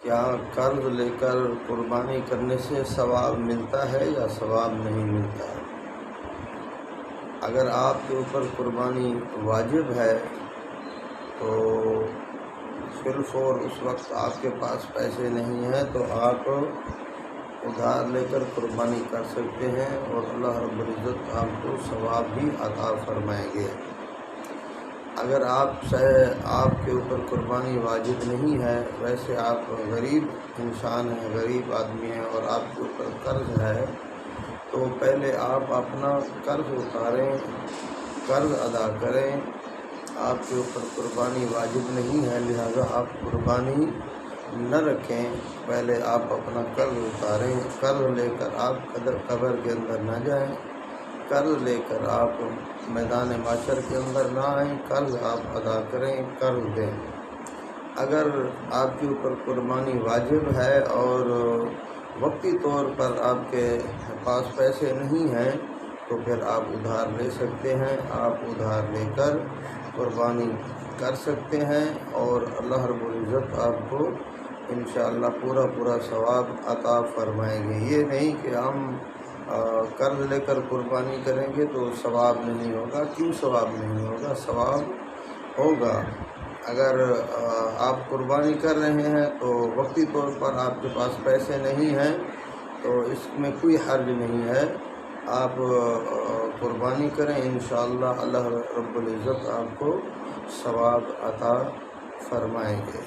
کیا قرض لے کر قربانی کرنے سے ثواب ملتا ہے یا ثواب نہیں ملتا ہے؟ اگر آپ کے اوپر قربانی واجب ہے تو صرف اور اس وقت آپ کے پاس پیسے نہیں ہیں تو آپ ادھار لے کر قربانی کر سکتے ہیں اور اللہ رب العزت آپ کو ثواب بھی عطا فرمائیں گے۔ اگر آپ کے اوپر قربانی واجب نہیں ہے، ویسے آپ غریب انسان ہیں، غریب آدمی ہیں اور آپ کے اوپر قرض ہے، تو پہلے آپ اپنا قرض اتاریں، قرض ادا کریں۔ آپ کے اوپر قربانی واجب نہیں ہے، لہذا آپ قربانی نہ رکھیں، پہلے آپ اپنا قرض اتاریں۔ قرض لے کر آپ قبر کے اندر نہ جائیں، قرض لے کر آپ میدان محشر کے اندر نہ آئیں، قرض آپ ادا کریں، قرض دیں۔ اگر آپ کے اوپر قربانی واجب ہے اور وقتی طور پر آپ کے پاس پیسے نہیں ہیں تو پھر آپ ادھار لے سکتے ہیں، آپ ادھار لے کر قربانی کر سکتے ہیں اور اللہ رب العزت آپ کو انشاءاللہ پورا ثواب عطا فرمائیں گے۔ یہ نہیں کہ ہم قرض لے کر قربانی کریں گے تو ثواب نہیں ہوگا۔ کیوں ثواب نہیں ہوگا؟ ثواب ہوگا۔ اگر آپ قربانی کر رہے ہیں تو وقتی طور پر آپ کے پاس پیسے نہیں ہیں تو اس میں کوئی حرج نہیں ہے، آپ قربانی کریں، انشاءاللہ اللہ رب العزت آپ کو ثواب عطا فرمائیں گے۔